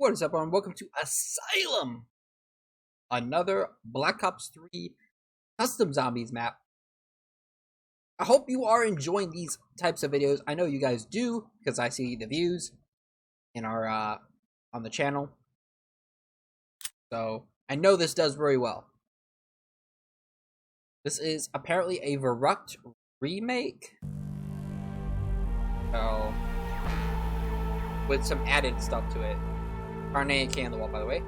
What is up, everyone? Welcome to Asylum, another Black Ops 3 custom zombies map. I hope you are enjoying these types of videos. I know you guys do because I see the views in our on the channel. So I know this does very well. This is apparently a Verruct remake. So with some added stuff to it. Carnate can on the wall, by the way.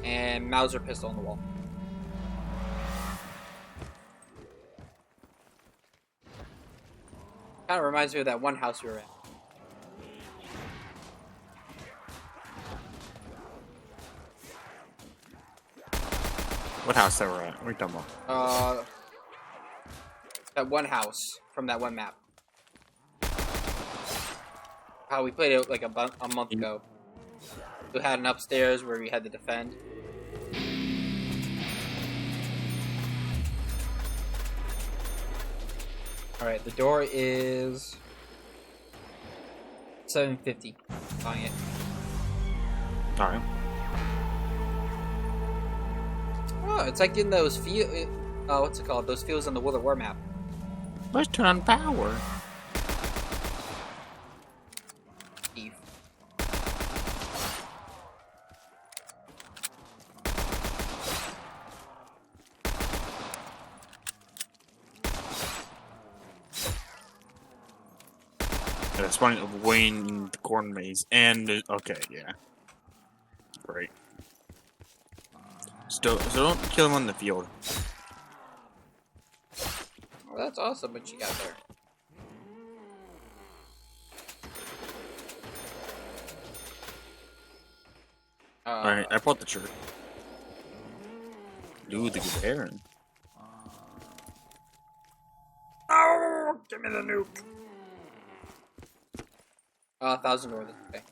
And Mauser pistol on the wall. Kind of reminds me of that one house we were in. What house that we're at? What are you talking about? That one house from that one map. How we played it like a month ago. We had an upstairs where we had to defend. Alright, the door is $750. Buying it. Alright. Oh, it's like in those fields. Oh, what's it called? Those fields on the World of War map. Let's turn on power. Eve. That's funny. Wayne the corn maze and okay, yeah, great. So don't kill him on the field. Well, that's awesome what you got there. Alright, I bought the shirt. Dude, the good hair. Oh, give me the nuke. $1,000 worth. Okay.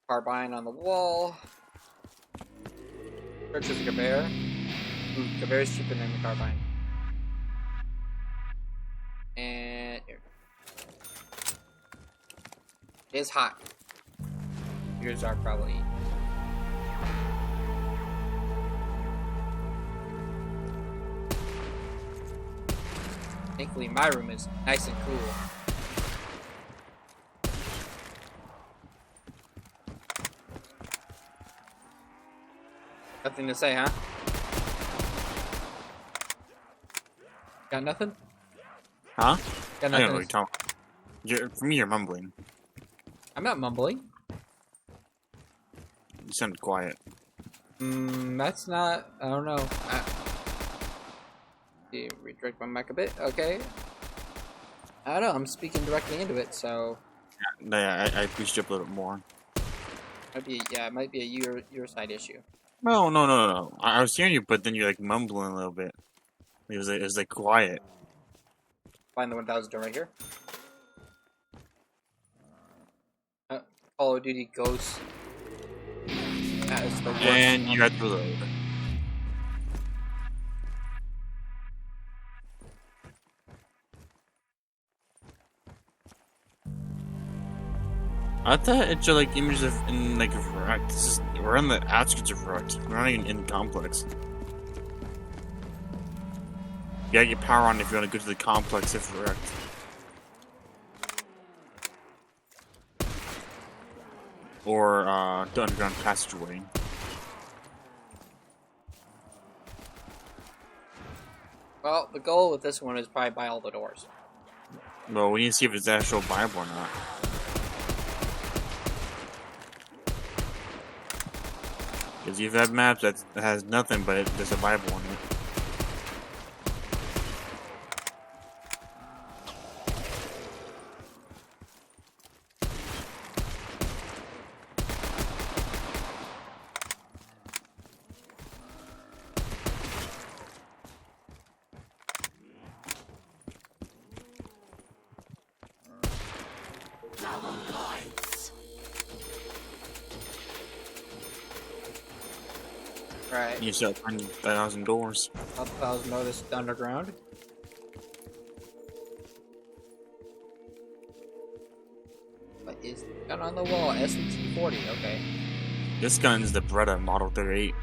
Carbine on the wall. Purchase a Gewehr. Ooh, Gewehr is cheaper than the carbine. And here. It is hot. Yours are probably. Thankfully, my room is nice and cool. Nothing to say, huh? Got nothing? Huh? Got I don't know nothing. what you're talking. For me, you're mumbling. I'm not mumbling. You sound quiet. That's not. I don't know. Redirect my mic a bit. Okay. I don't know. I'm speaking directly into it, so. Yeah, I pushed you up a little bit more. Might be, yeah, it might be a your side issue. No. I was hearing you, but then you're like mumbling a little bit. It was like quiet. Find the 1,000 door right here. Call of Duty Ghosts. That is the worst. And you had to reload. I thought it's like images of in like Verruct. We're on the outskirts of Verruct. We're not even in the complex. You gotta get power on if you want to go to the complex of Verruct. Or the underground passageway. Well, the goal with this one is probably buy all the doors. Well, we need to see if it's actual viable or not. Because you've had maps that has nothing, but there's a Bible on it. Right. You still find 1,000 doors. 1,000 notice underground. What is the gun on the wall? SMT-40. Okay. This gun's the Beretta Model 38.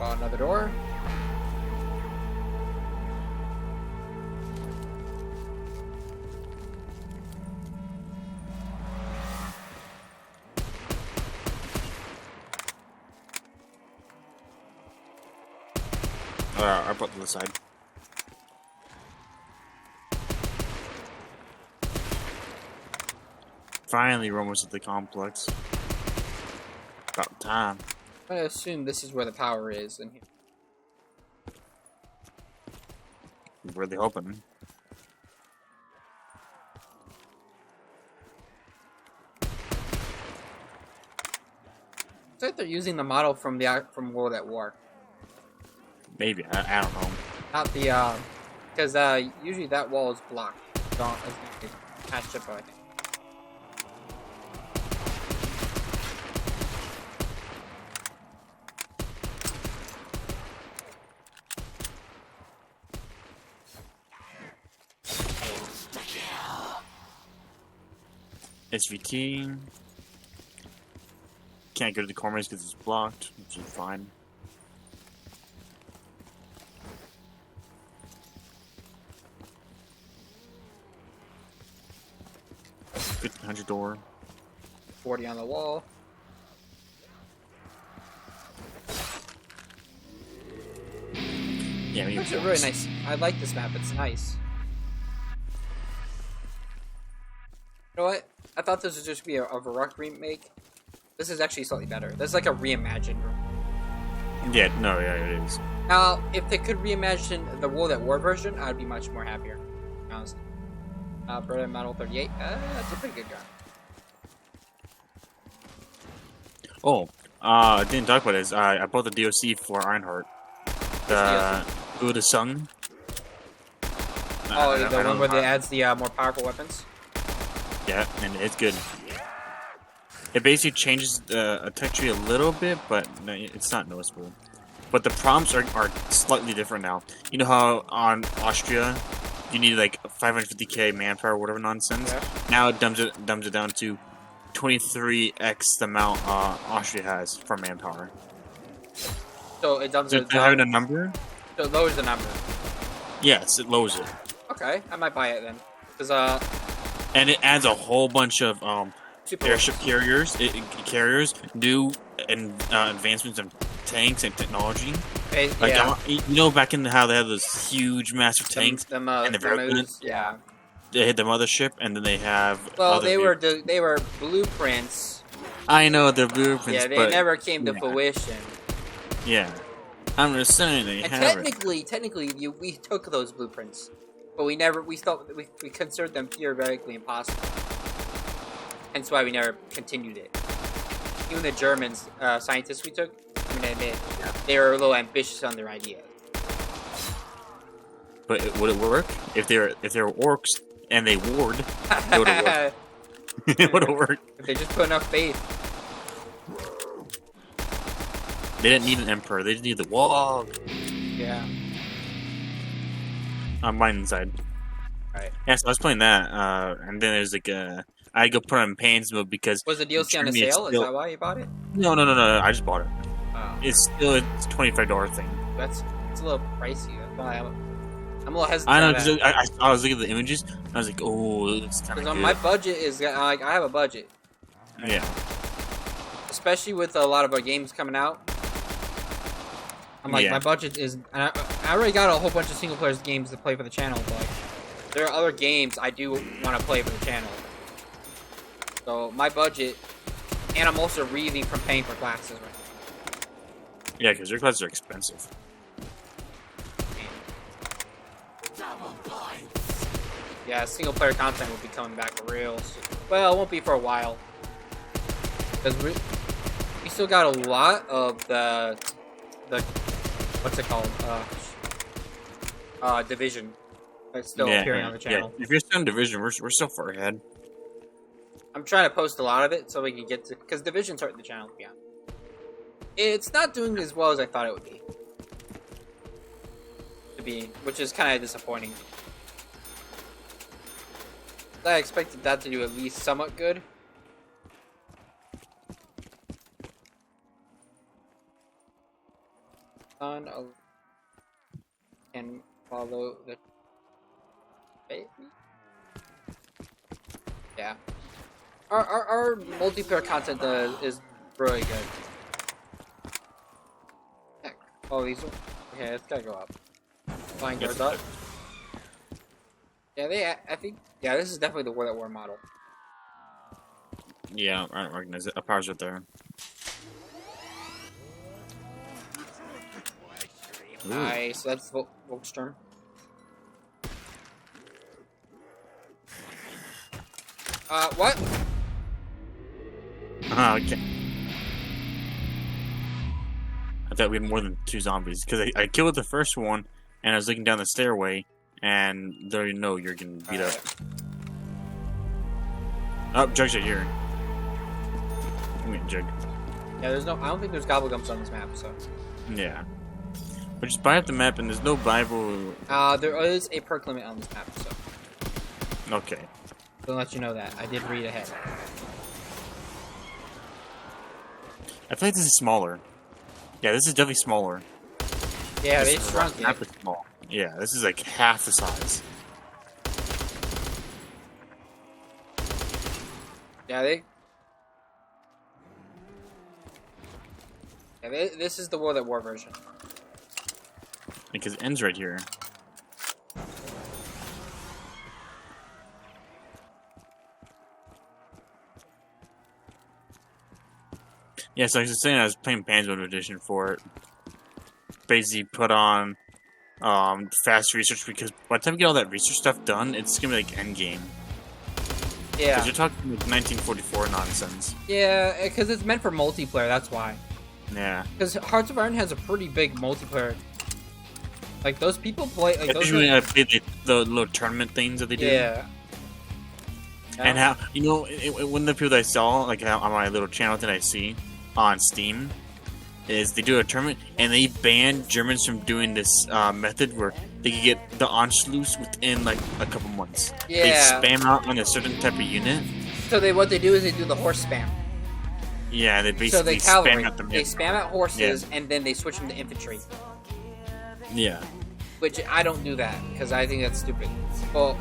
Another door. I brought to the side. Finally, we're almost at the complex. About time. I'm gonna assume this is where the power is in here. I'm really hoping. It's like they're using the model from World at War. Maybe. I don't know. Not the because usually that wall is blocked. Don't patched up, I think. SVT. Can't go to the corners because it's blocked, which is fine. $1,500 door. 40 on the wall. Yeah, maybe It's really nice. I like this map. It's nice. You know what? I thought this would just be a Varrock remake. This is actually slightly better. This is like a reimagined. Yeah, no, yeah, it is. Now, if they could reimagine the World at War version, I'd be much more happier. Honestly. Beretta Model 38. That's a pretty good gun. Oh, I didn't talk about this. I bought the DOC for Ironheart. The Buddha Sung. Oh, the one where they adds the more powerful weapons? Yeah, and it's good. It basically changes the texture a little bit, but no, it's not noticeable. But the prompts are slightly different now. You know how on Austria, you need like 550k manpower, whatever nonsense. Yeah. Now it dumbs it down to 23x the amount Austria has for manpower. So it dumbs it down. Having a number? So it lowers the number. Yes, it lowers it. Okay, I might buy it then. Cause and it adds a whole bunch of airship carriers, new and advancements in tanks and technology. Like yeah. You know, back in how they had those huge, massive tanks, and they're very good. Yeah. They hit the mothership, and then they have. Well, they were blueprints. I know they're blueprints, yeah, they but never came to fruition. Yeah, I'm just saying they and have technically, we took those blueprints, but we considered them theoretically impossible. Hence why we never continued it. Even the Germans, scientists we took, I'm gonna admit, they were a little ambitious on their idea. But would it work if they were orcs and they warred? It would have worked. It would have worked. If they just put enough faith. They didn't need an emperor. They just needed the wall. Yeah. I'm mine inside. Right. Yeah, so I was playing that, and then there's like I go put it on Pains mode because was the DLC on the sale? Is that why you bought it? No. I just bought it. Oh. It's still a $25 thing. It's a little pricey. That's why I'm a little hesitant. I know because I was looking at the images. And I was like, oh, it looks kind of good. My budget is like I have a budget. Yeah. Especially with a lot of our games coming out. I'm like, my budget is... And I already got a whole bunch of single-player games to play for the channel, but like, there are other games I do want to play for the channel. So, my budget... And I'm also reeling from paying for classes right now. Yeah, because your classes are expensive. Yeah, single-player content will be coming back real soon. Well, it won't be for a while. Because we still got a lot of the what's it called? Division. That's still appearing on the channel. Yeah. If you're still in Division, we're so far ahead. I'm trying to post a lot of it so we can get to... Because Division's hurting the channel, to be honest. It's not doing as well as I thought it would be. to be, which is kind of disappointing. I expected that to do at least somewhat good. Can follow the baby. Yeah. Our multiplayer content is really good. Heck. Oh, these. Okay, it's gotta go up. Flying guards up. Yeah, I think. Yeah, this is definitely the War That War model. Yeah, I don't recognize it. A power's right there. Nice. That's Volk's turn. What? Okay. I thought we had more than 2 zombies because I killed the first one and I was looking down the stairway and there you know you're getting beat up. Oh, Jug's right here. I mean, Jug. Yeah, I don't think there's gobblegums on this map, so. Yeah. But just buy up the map and there's no Bible. There is a perk limit on this map, so. Okay. I'll let you know that. I did read ahead. I feel like this is smaller. Yeah, this is definitely smaller. Yeah, they shrunk it. Map is small. Yeah, this is like half the size. Yeah, this is the War That War version. Because it ends right here. Yeah, so I was saying I was playing Panzer Edition for it. Basically put on fast research because by the time you get all that research stuff done, it's gonna be like endgame. Yeah. Because you're talking like 1944 nonsense. Yeah, because it's meant for multiplayer, that's why. Yeah. Because Hearts of Iron has a pretty big multiplayer. Like, those people play... Like, those usually I play the little tournament things that they do. Yeah. And how, you know, one of the people that I saw, like on my little channel that I see on Steam, is they do a tournament and they ban Germans from doing this method where they can get the Anschluss within like a couple months. Yeah. They spam out on a certain type of unit. So what they do is they do the horse spam. Yeah, they basically cavalry. spam out the They spam out horses, yeah. and then they switch them to infantry. Yeah. Which I don't do that because I think that's stupid. Well,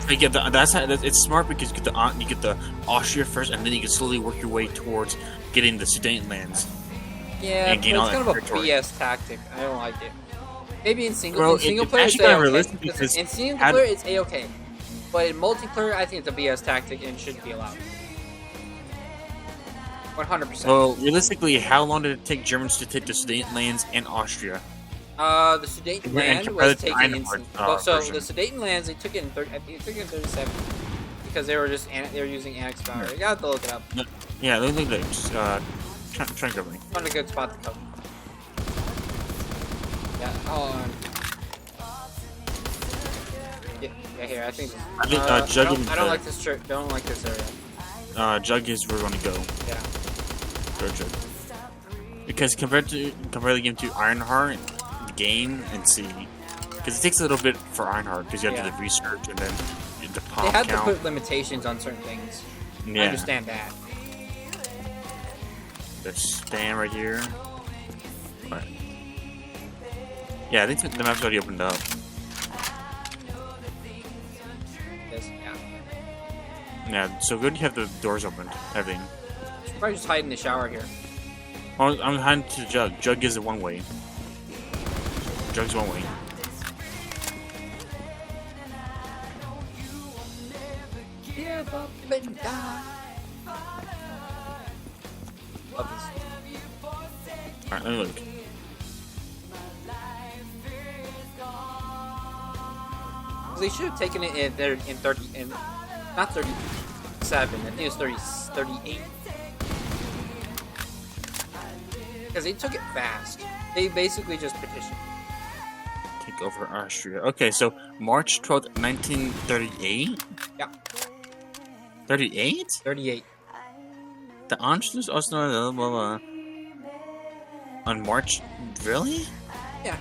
you get it's smart because you get the Austria first, and then you can slowly work your way towards getting the Sudetenlands. Yeah, and gain but all it's kind that of a territory. BS tactic. I don't like it. Maybe in single Well, player, it's it's actually kind of A-okay. realistic because In single player, it's A-okay. But in multiplayer, I think it's a BS tactic and shouldn't be allowed. 100%. Well, realistically, how long did it take Germans to take the Sudetenlands and Austria? The Sudetenland was taken in... Well, so version. the Sudetenlands, they took it in... I think they took it in 37. Because they were using annex power. Yeah. You gotta have to look it up. Yeah, let me just try and cover me. Found a good spot to cover. Yeah, hold on. Yeah, here, I think... Jug I don't like this shirt. Don't like this area. Jug is where we're gonna go. Yeah. Go Jug. Because compare the game to Ironheart, the game, and see. Because it takes a little bit for Ironheart, because you have to do the research and then the pop They have count. to put limitations on certain things. Yeah. I understand that. There's spam right here. But, yeah, I think the map's already opened up. Yes, yeah. Yeah, so good you have the doors open. Everything. Should probably just hide in the shower here. Oh, I'm hiding to Jug. Jug is a one-way. Jug's one-way. Love this. Alright, let me look. They should have taken it in 30 not 37. I think it was 38. Because they took it fast. They basically just petitioned. Take over Austria. Okay, so March 12th, 1938? Yeah. 38? 38. The Anschluss blah, blah, blah. On March? Really? Yeah.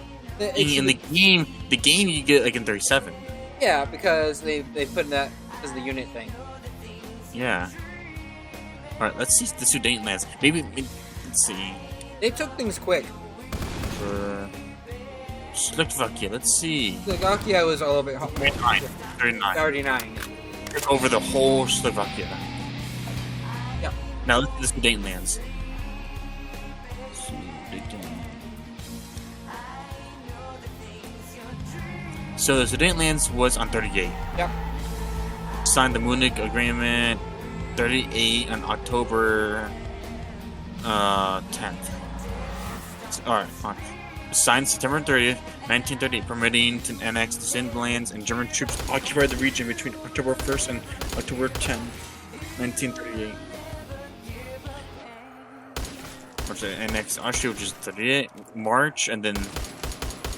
In the the game you get like in 37. Yeah, because they put in that as the unit thing. Yeah. All right, let's see the Sudetenlands. Maybe let's see. They took things quick. Slovakia. Let's see. Slovakia was a little bit 39. 39. Took over the whole Slovakia. Yeah. Now let's do the Sudetenlands. So the Sudetenlands was on 38. Yep. Signed the Munich Agreement 38 on October 10th. Alright, fine. Signed September 30th, 1938, permitting to annex the Sudetenlands, and German troops occupied the region between October 1st and October 10th, 1938. Which they annexed Austria, which is 38, March, and then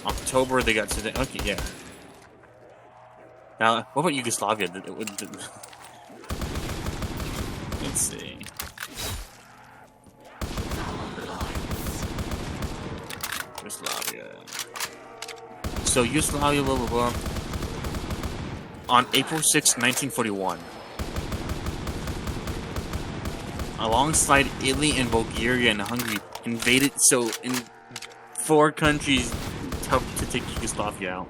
October they got Sudan. Okay, yeah. Now, what about Yugoslavia? Let's see. Yugoslavia. So Yugoslavia, blah blah blah. On April 6, 1941, alongside Italy and Bulgaria and Hungary, invaded. So in 4 countries helped to take Yugoslavia out,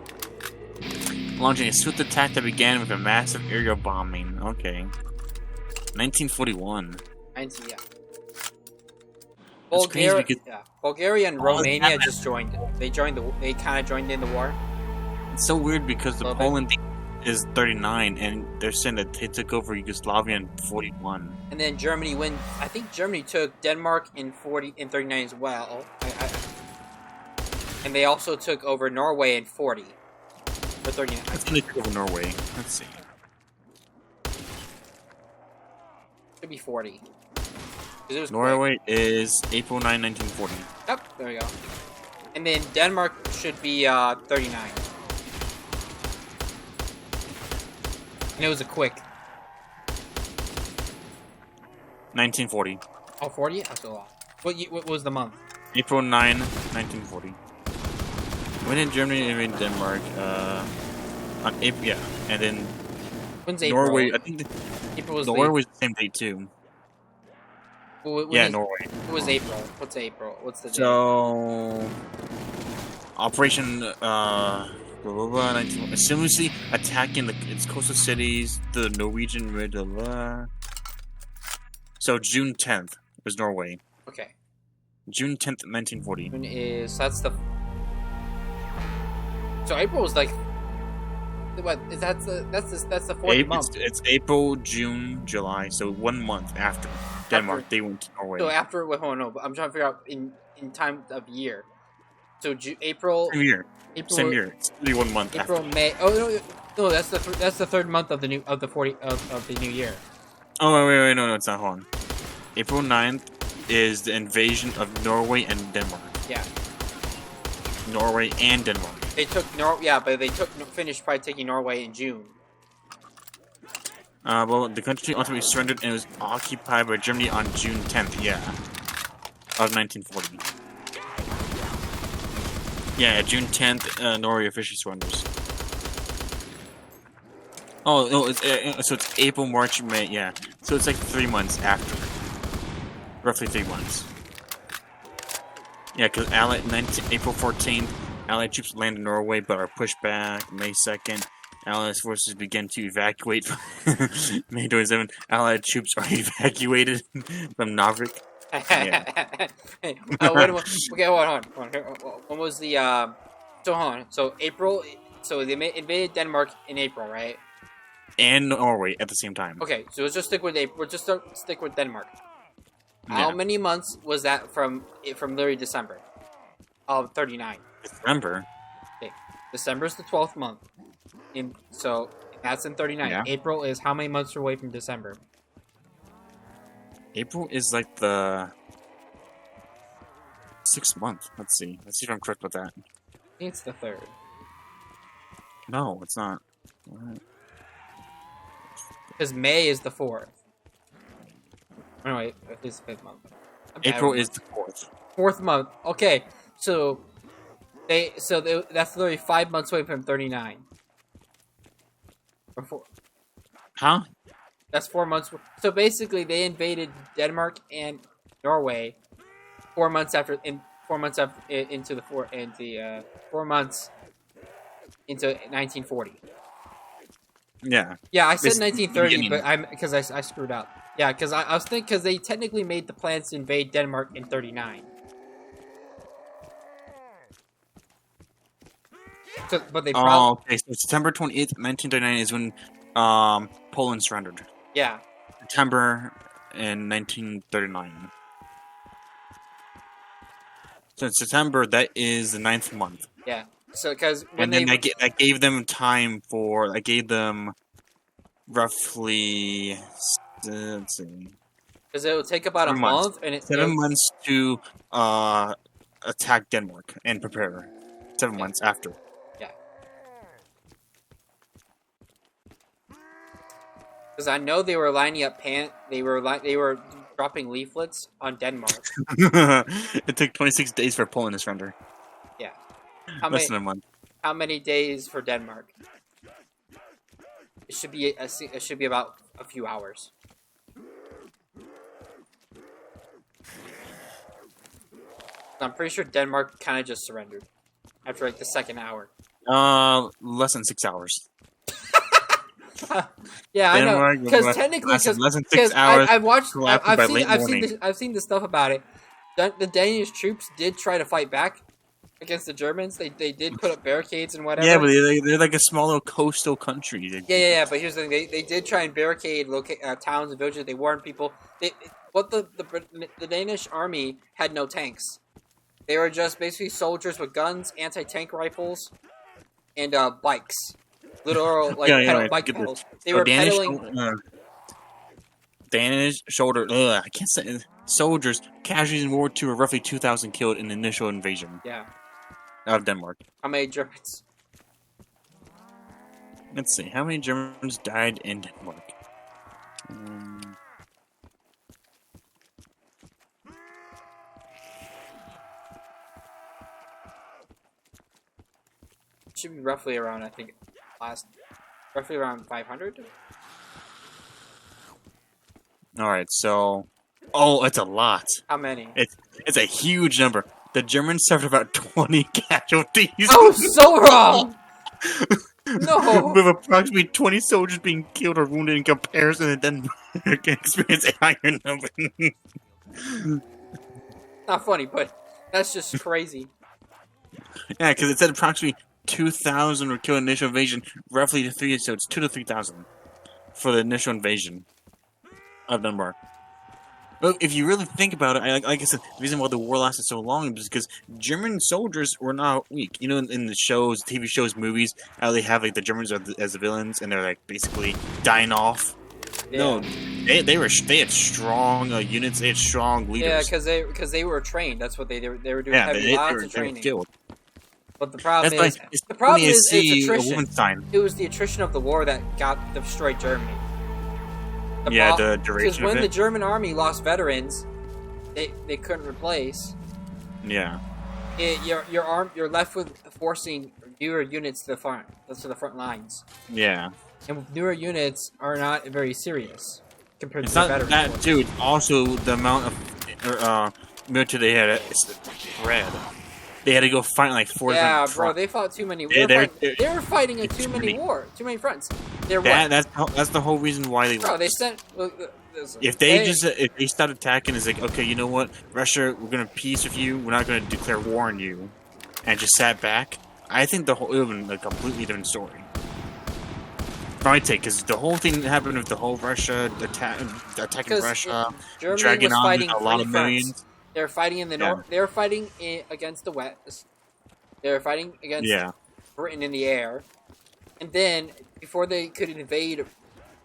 launching a swift attack that began with a massive aerial bombing. Okay. 1941. 19, yeah. That's crazy because Bulgaria and Romania just joined. They kind of joined in the war. it's so weird because the Poland is 39 and they're saying that they took over Yugoslavia in 41. And then Germany I think Germany took Denmark in 39 as well. And they also took over Norway in 40. Or 39. Let's take over Norway. Let's see. Should be 40. Norway is April 9, 1940. Yep, there we go. And then Denmark should be 39. And it was a quick. 1940. Oh, 40? That's a lot. What was the month? April 9, 1940. When did Germany invade Denmark? On April, yeah. And then When's April? Norway, I think April was Norway was the same date too. Norway. What was April? What's April? What's the date? So, Operation blah, blah, blah, seamlessly attacking its coastal cities, the Norwegian blah, blah. So June 10th was Norway. Okay. June 10th, 1940. So April was like what? That's the 4th month. It's April, June, July. So 1 month after Denmark, they went to Norway. So after, hold on, no, but I'm trying to figure out in time of year. So April. Same year. April, Same year. It's only 1 month. April, after. May. Oh no, that's the 3rd month of the new of the new year. Oh wait, no, it's not. Hold on. April 9th is the invasion of Norway and Denmark. Yeah. Norway and Denmark. They took finished by taking Norway in June. Well, the country ultimately surrendered and was occupied by Germany on June 10th, of 1940. Yeah, June 10th, Norway officially surrenders. Oh, no, so it's April, March, May, yeah. So it's like 3 months after. Roughly 3 months. Yeah, because April 14th, Allied troops land in Norway but are pushed back. May 2nd, Allied forces begin to evacuate. May 27th, Allied troops are evacuated from Narvik. Yeah. Okay, hold on. When was the So hold on. So April. So they invaded Denmark in April, right? And Norway at the same time. Okay, so let's just stick with April. We'll just stick with Denmark. Yeah. How many months was that from literally December of 39? December. Okay, December is the 12th month. So that's in 39. Yeah. April is how many months away from December? April is like the 6th month. Let's see if I'm correct with that. I think it's the 3rd. No, it's not. Because May is the 4th. Oh, no, wait, it's the 5th month. April is the 4th. 4th month. Okay, so That's literally 5 months away from 39. Huh? That's 4 months. So basically, they invaded Denmark and Norway 4 months after. 4 months after into the 4 months into 1940. Yeah. Yeah, I said This 1930, beginning. but because I screwed up. Yeah, because I was thinking because they technically made the plans to invade Denmark in 39. So, but they probably Okay. So September 28th, 1939 is when Poland surrendered. yeah. September in 1939. So in September, that is the 9th month. Yeah. So because when And then that gave them time for. I gave them roughly. Let's see. because it will take about a 7 months. month, and 7 months to attack Denmark and prepare. 7 months after. Yeah. Because I know they were lining up they were dropping leaflets on Denmark. It took 26 days for Poland to surrender. Yeah. Less than a month. How many days for Denmark? It should be about a few hours. I'm pretty sure Denmark kind of just surrendered after like the second hour. Less than 6 hours. Yeah, I know. Because technically, because I've watched, I've seen the stuff about it. The Danish troops did try to fight back against the Germans. They did put up barricades and whatever. Yeah, but they're like a small little coastal country. Yeah. But here's the thing: they did try and barricade towns and villages. They warned people. The Danish army had no tanks. They were just basically soldiers with guns, anti-tank rifles, and bikes. Literal bike pedals. They were pedaling. Danish I can't say soldiers. Casualties in World War II were roughly 2,000 killed in the initial invasion. Yeah. Of Denmark. How many Germans? Let's see. How many Germans died in Denmark? Should be roughly around, I think, roughly around 500. All right, so it's a lot. How many? It's a huge number. The Germans suffered about 20 casualties. Oh, so wrong. No. With approximately 20 soldiers being killed or wounded in comparison to Denmark experience a higher number. Not funny, but that's just crazy. Yeah, because it said approximately 2,000 were killed in the initial invasion. Roughly so it's 2,000 to 3,000 for the initial invasion of Denmark. But if you really think about it, like I said, the reason why the war lasted so long is because German soldiers were not weak. You know, in the shows, TV shows, movies, how they have like the Germans as the villains, and they're like basically dying off. Yeah. No, they had strong units. They had strong leaders. Yeah, because they were trained. That's what they were doing. Yeah, lots of training. But the problem is it was the attrition of the war that destroyed Germany. The duration. Because when the German army lost veterans, they couldn't replace. Yeah. You're left with forcing newer units to the front lines. Yeah. And newer units are not very serious compared to the veterans. That dude. Also, the amount of military they had spread. They had to go fight like 4 different fronts. They fought too many. They were fighting in too many fronts. That's the whole reason why they. Bro, they sent. If they start attacking, it's like, okay, you know what, Russia, we're gonna peace with you. We're not gonna declare war on you, and just sat back. I think it would have been a completely different story. My take, because the whole thing that happened with the whole Russia attacking Russia, dragging on a lot of millions. They were fighting in the north. They were fighting against the West. They were fighting against Britain in the air. And then, before they could invade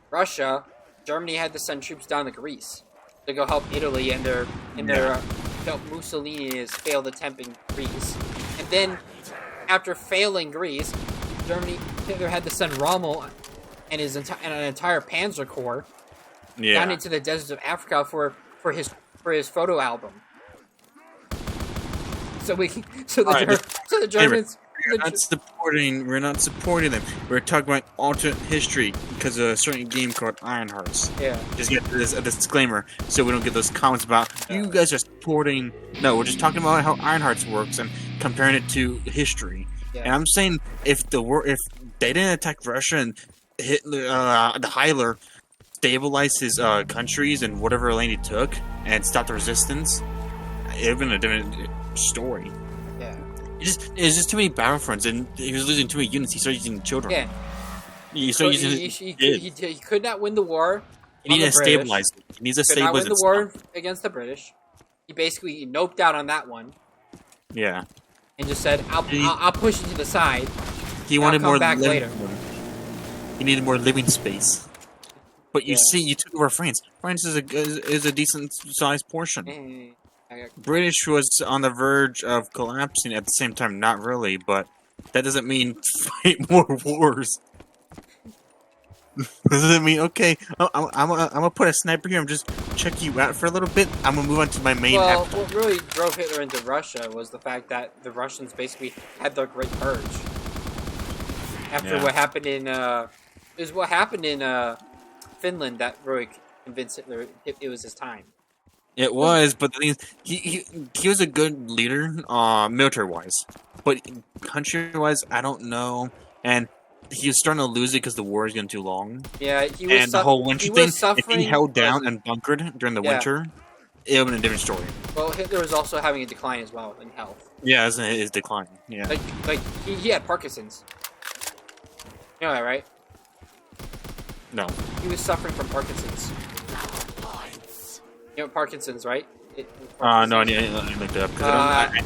Russia, Germany had to send troops down to Greece to go help Italy and help Mussolini's failed attempt in Greece. And then, after failing Greece, Hitler had to send Rommel and an entire Panzer Corps down into the deserts of Africa for his photo album. so we can, so All right, so the Germans. We're not supporting them. We're talking about alternate history because of a certain game called Iron Hearts. Yeah. Just get this a disclaimer so we don't get those comments about you guys are supporting. No, we're just talking about how Iron Hearts works and comparing it to history. Yeah. And I'm saying if they didn't attack Russia and Hitler, the Hitler stabilized his countries and whatever land he took and stopped the resistance, it would have been a different story. Yeah. It's just too many battlefronts, and he was losing too many units. He started using children. Yeah. He started using He could not win the war. He needs to stabilize it. He needs to stabilize. Could not win the war stuff. against the British. He basically noped out on that one. Yeah. And just said, "I'll push you to the side." He wanted more back later. He needed more living space. But you see, you took over France. France is a decent sized portion. British was on the verge of collapsing at the same time. Not really, but that doesn't mean fight more wars. Doesn't mean okay. I'm gonna put a sniper here. I'm just check you out for a little bit. I'm gonna move on to my main. Well, what really drove Hitler into Russia was the fact that the Russians basically had their Great Purge. After what happened in Finland that really convinced Hitler it was his time. It was, but the thing is, he was a good leader, military-wise. But country-wise, I don't know. And he was starting to lose it because the war is getting too long. Yeah, he was. And the whole winter thing, if he held down and bunkered during the winter, it would have been a different story. Well, Hitler was also having a decline as well in health. Yeah, his decline. Yeah. Like he had Parkinson's. You know that, right? No. He was suffering from Parkinson's. You know Parkinson's, right? No, I didn't look it up because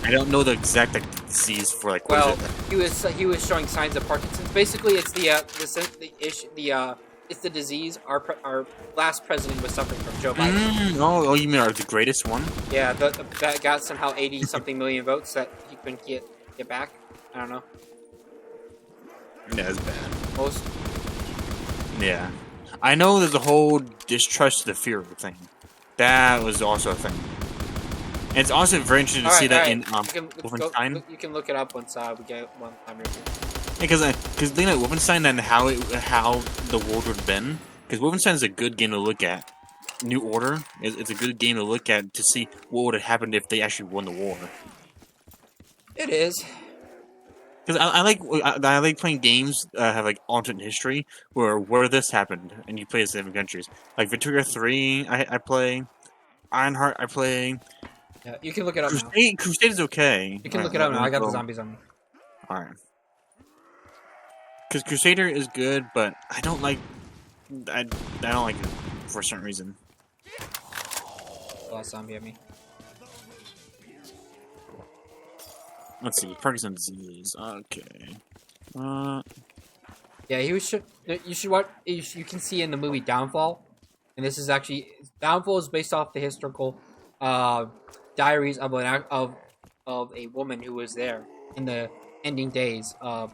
I don't know the exact disease for like. What is it? He was showing signs of Parkinson's. Basically, it's it's the disease our last president was suffering from, Joe Biden. Oh, you mean the greatest one? Yeah, that got somehow 80-something million votes that he couldn't get back. I don't know. Yeah, it's bad. Most. Yeah, I know there's a whole distrust to the fear thing. That was also a thing. And it's also very interesting to see that in Wolfenstein. You can look it up once we get one time review. Because looking at Wolfenstein and how the world would have been, because Wolfenstein is a good game to look at. New Order it's a good game to look at to see what would have happened if they actually won the war. It is. Because I like playing games that have like alternate history where this happened and you play as different countries. Like Victoria 3, I play. Ironheart, I play. Yeah, you can look it up now. Crusade is okay. You can look it up now. I got the zombies on me. Alright. Because Crusader is good, but I don't like. I don't like it for a certain reason. Last zombie at me. Let's see, Parkinson's disease. Okay. Yeah, you should watch. You can see in the movie Downfall, and this is actually Downfall is based off the historical diaries of a woman who was there in the ending days of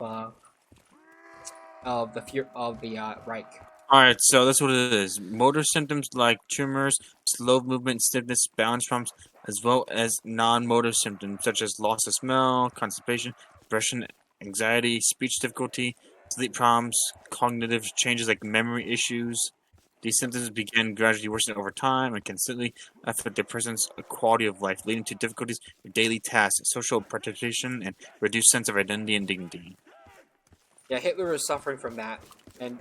the Reich. Alright, so that's what it is. Motor symptoms like tremors, slow movement, stiffness, balance problems, as well as non-motor symptoms such as loss of smell, constipation, depression, anxiety, speech difficulty, sleep problems, cognitive changes like memory issues. These symptoms begin gradually worsening over time and consistently affect the person's quality of life, leading to difficulties with daily tasks, social participation, and reduced sense of identity and dignity. Yeah, Hitler was suffering from that, and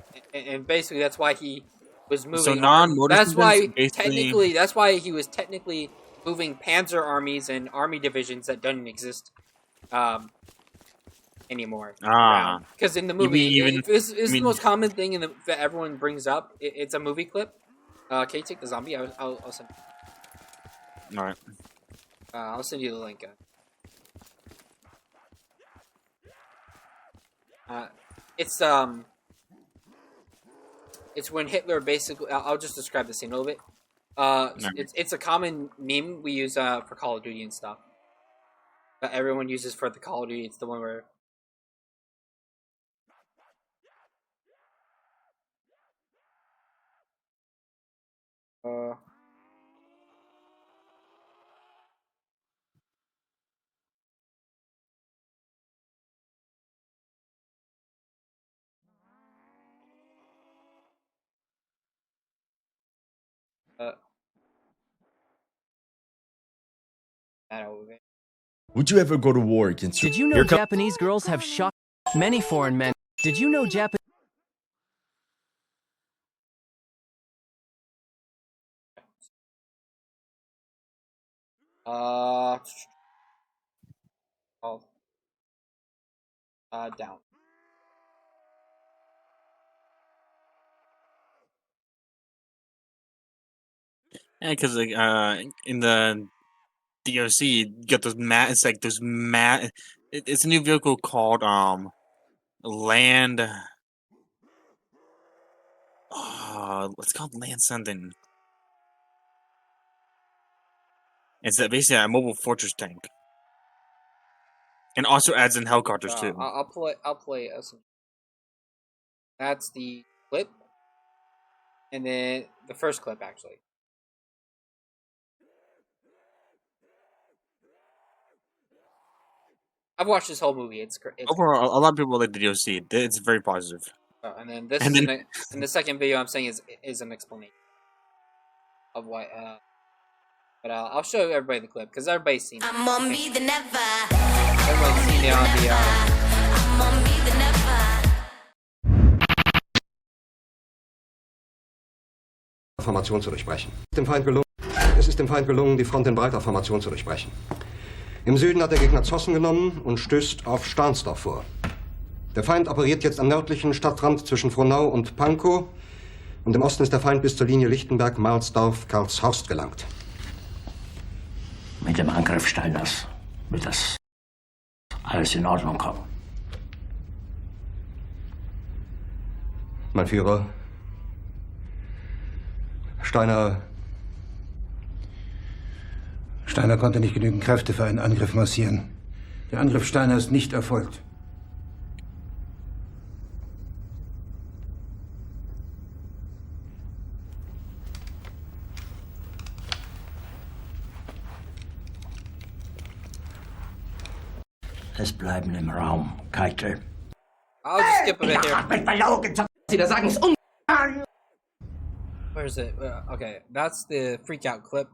basically that's why he was moving. So non-motor that's why he was technically moving panzer armies and army divisions that don't exist anymore. Because in the movie, this is the most common thing that everyone brings up. It's a movie clip. Can you take the zombie? I'll send. All right. I'll send you the link. It's when Hitler basically. I'll just describe the scene a little bit. It's a common meme we use for Call of Duty and stuff. That everyone uses for the Call of Duty. It's the one where. That over there. Would you ever go to war against your... Did you know Japanese girls have shocked many foreign men? Did you know Japan? Down. Yeah, because like in the DLC, you get those mat. It's like those mat. It's a new vehicle called land. It's called land something. It's basically a mobile fortress tank, and also adds in helicopters too. I'll play. That's the clip, and then the first clip actually. I've watched this whole movie. It's Overall, a lot of people like the DLC. It's very positive. and then this And is then- in the second video I'm saying is an explanation of what. But I'll show everybody the clip because everybody's seen it. I'm more me than ever. Everyone's seen it on the. I'm more me than ever. Formation zu durchbrechen. Es ist dem Feind gelungen, die Front in breiter Formation zu durchbrechen. Im Süden hat der Gegner Zossen genommen und stößt auf Stahnsdorf vor. Der Feind operiert jetzt am nördlichen Stadtrand zwischen Frohnau und Pankow und im Osten ist der Feind bis zur Linie Lichtenberg-Marsdorf-Karlshorst gelangt. Mit dem Angriff Steiners wird das alles in Ordnung kommen. Mein Führer, Steiner Steiner konnte nicht genügend Kräfte für einen Angriff massieren. Der Angriff Steiner ist nicht erfolgt. Es bleiben im Raum Keitel. I'll just skip a bit here. Mit Verlogen, Sie da sagen es Where is it? Okay, that's the freak out clip.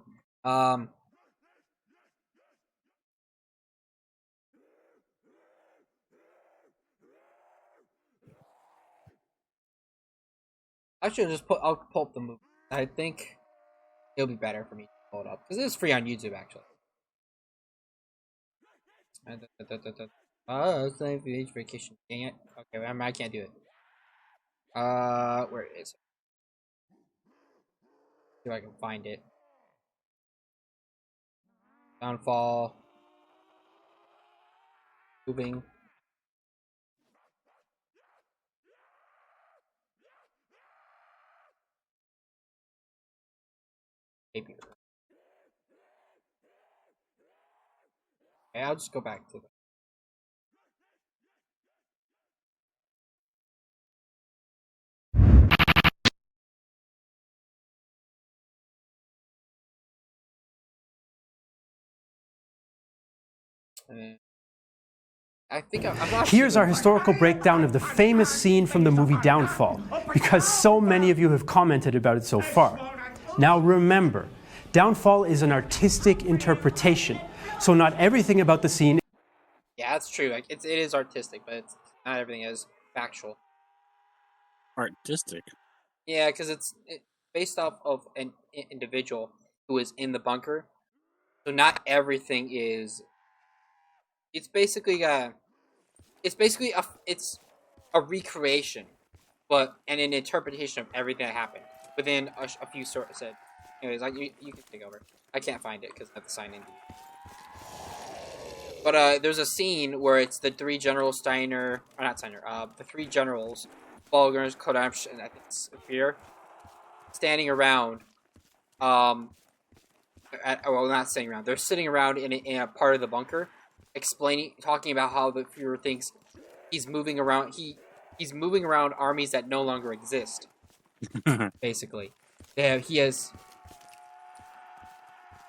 I should just I'll pull up the movie. I think it'll be better for me to pull it up because it is free on YouTube actually. It's not age vacation. Dang it. Okay, I can't do it. Where is it? See if I can find it. Downfall. Moving. Maybe. Okay, I'll just go back to the. I think I'm not. Here's our historical breakdown of the famous scene from the movie Downfall, because so many of you have commented about it so far. Now remember, Downfall is an artistic interpretation, so not everything about the scene. Yeah, that's true. Like it is artistic, but it's not everything is factual. Artistic. Yeah, because it's based off of an individual who is in the bunker, so not everything is. It's basically a recreation, but and an interpretation of everything that happened within a few sources. Anyways, like you can take over. I can't find it because I have to sign in. But there's a scene where it's the three generals the three generals, Bulgars, Kodamsh, and I think it's Fear, standing around. Well, not standing around. They're sitting around in a part of the bunker, talking about how the Führer thinks he's moving around. He's moving around armies that no longer exist. Basically, he has.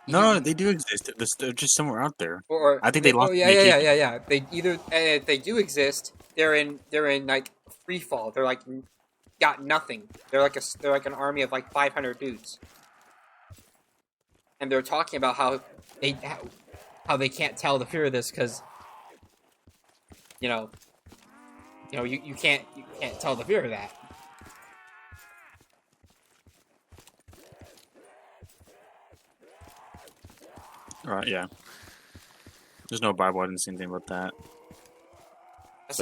No, they do exist. They're just somewhere out there. Or I think they lost. Yeah. They either if they do exist, they're in like free fall. They're like got nothing. They're like an army of like 500 dudes. and they're talking about how they can't tell the fear of this because you can't tell the fear of that. Right, yeah. There's no Bible. I didn't see anything about that. I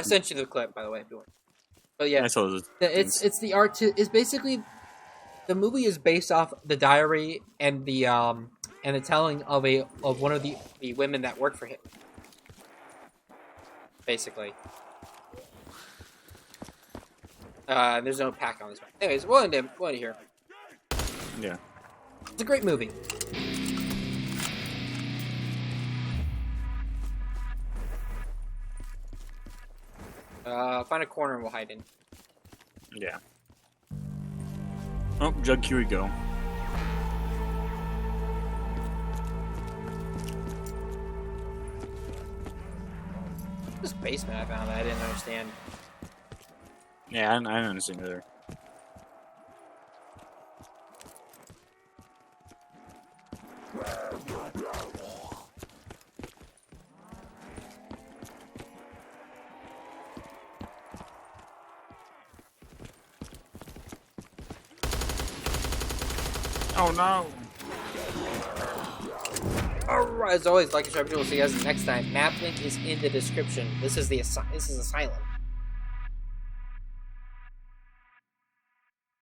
sent you the clip, by the way, if you want. But yeah, I saw it's the art. It's basically the movie is based off the diary and the telling of one of the women that worked for him. Basically, there's no pack on this one. Anyways, we'll end here. Yeah, it's a great movie. Find a corner and we'll hide in. Yeah. Oh, Jug, here we go. This basement I found that I didn't understand. Yeah, I don't understand either. Oh no! Alright, as always, like and subscribe. We'll see you guys next time. Map link is in the description. This is Asylum.